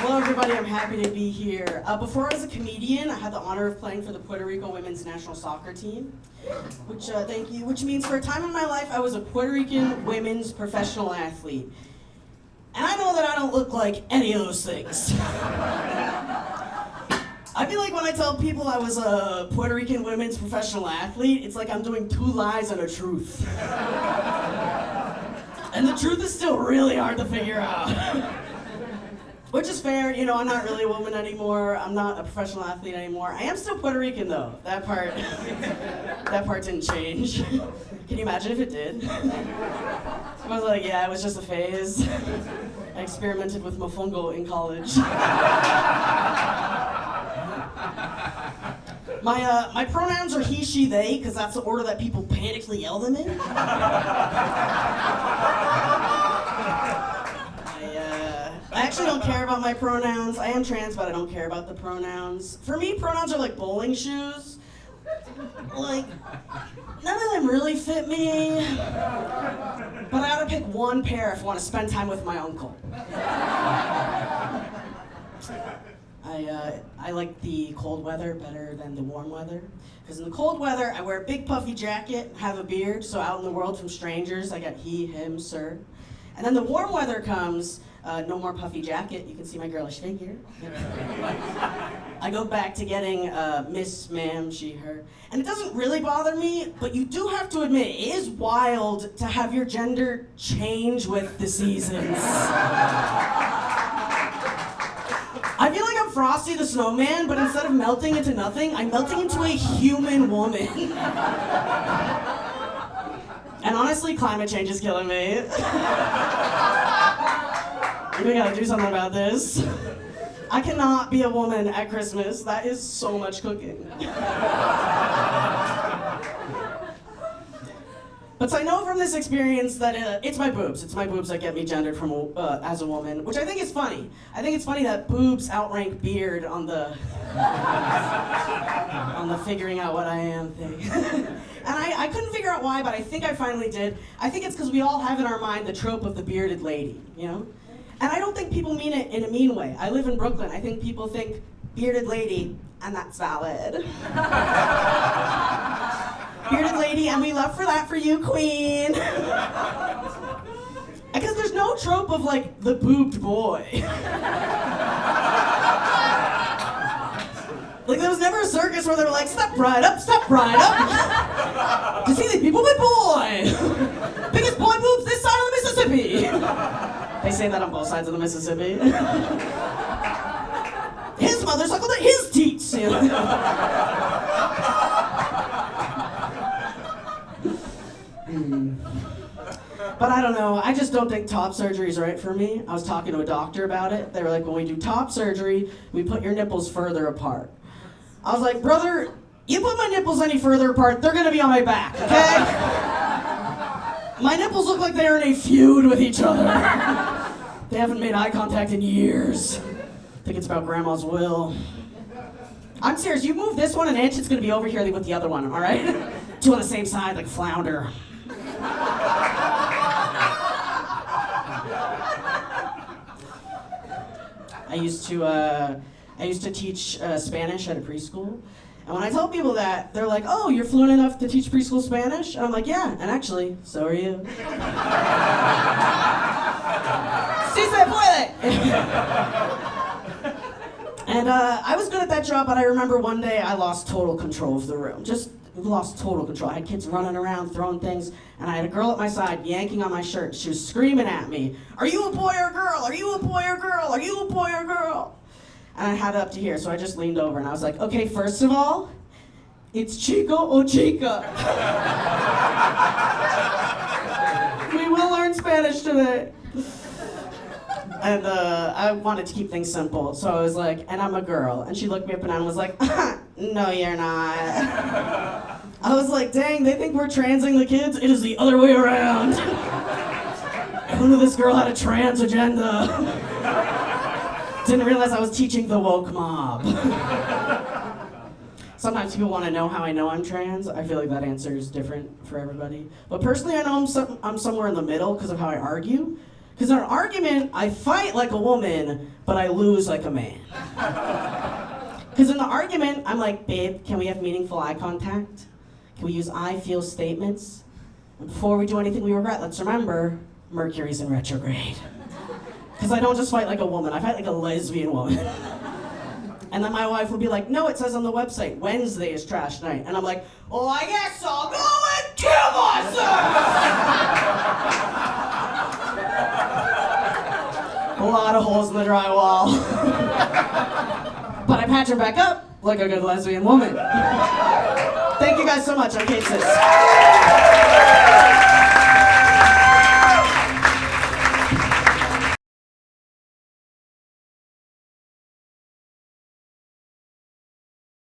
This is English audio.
Hello, everybody. I'm happy to be here. Before I was a comedian, I had the honor of playing for the Puerto Rico women's national soccer team, thank you, which means for a time in my life, I was a Puerto Rican women's professional athlete. And I know that I don't look like any of those things. I feel like when I tell people I was a Puerto Rican women's professional athlete, it's like I'm doing two lies and a truth. And the truth is still really hard to figure out. Which is fair, you know, I'm not really a woman anymore. I'm not a professional athlete anymore. I am still Puerto Rican though. That part didn't change. Can you imagine if it did? I was like, yeah, it was just a phase. I experimented with mofongo in college. My pronouns are he, she, they, because that's the order that people panically yell them in. I actually don't care about my pronouns. I am trans, but I don't care about the pronouns. For me, pronouns are like bowling shoes. Like, none of them really fit me. But I gotta pick one pair if I want to spend time with my uncle. I like the cold weather better than the warm weather. Because in the cold weather, I wear a big puffy jacket, have a beard, so out in the world from strangers, I got he, him, sir. And then the warm weather comes, no more puffy jacket, you can see my girlish figure. I go back to getting miss, ma'am, she, her. And it doesn't really bother me, but you do have to admit, it is wild to have your gender change with the seasons. I feel like I'm Frosty the Snowman, but instead of melting into nothing, I'm melting into a human woman. And honestly, climate change is killing me. We gotta do something about this. I cannot be a woman at Christmas. That is so much cooking. But I know from this experience that it's my boobs. It's my boobs that get me gendered from as a woman, which I think is funny. I think it's funny that boobs outrank beard on the figuring out what I am thing. And I couldn't figure out why, but I think I finally did. I think it's because we all have in our mind the trope of the bearded lady, you know? And I don't think people mean it in a mean way. I live in Brooklyn. I think people think bearded lady, and that's valid. Bearded lady, and we love for you, queen. Because there's no trope of like the boobed boy. Like there was never a circus where they were like, step right up, to see these people with boy. Biggest boy boobs this side of the Mississippi. They say that on both sides of the Mississippi. His mother suckled at his teats. You know? But I don't know, I just don't think top surgery is right for me. I was talking to a doctor about it. They were like, when we do top surgery, we put your nipples further apart. I was like, brother, you put my nipples any further apart, they're gonna be on my back, okay? My nipples look like they're in a feud with each other. They haven't made eye contact in years. I think it's about grandma's will. I'm serious, you move this one an inch, it's gonna be over here with the other one, all right? Two on the same side, like flounder. I used to teach Spanish at a preschool. And when I tell people that, they're like, oh, you're fluent enough to teach preschool Spanish? And I'm like, yeah, and actually, so are you. Si se puede! And I was good at that job, but I remember one day I lost total control of the room. Just lost total control. I had kids running around, throwing things, and I had a girl at my side yanking on my shirt. She was screaming at me, are you a boy or a girl? Are you a boy or a girl? Are you a boy or a girl? And I had it up to here, so I just leaned over and I was like, okay, first of all, it's chico o chica. We will learn Spanish today. And I wanted to keep things simple, so I was like, and I'm a girl. And she looked me up and down and was like, no, you're not. I was like, dang, they think we're transing the kids? It is the other way around. Who knew this girl had a trans agenda? Didn't realize I was teaching the woke mob. Sometimes people want to know how I know I'm trans. I feel like that answer is different for everybody. But personally, I know I'm somewhere in the middle because of how I argue. Because in an argument, I fight like a woman, but I lose like a man. Because in the argument, I'm like, babe, can we have meaningful eye contact? Can we use I feel statements? And before we do anything we regret, let's remember, Mercury's in retrograde. Because I don't just fight like a woman, I fight like a lesbian woman. And then my wife would be like, no, it says on the website, Wednesday is trash night. And I'm like, well, I guess I'll go and kill myself! A lot of holes in the drywall. But I patch her back up like a good lesbian woman. Thank you guys so much. I'm Kate Sisk.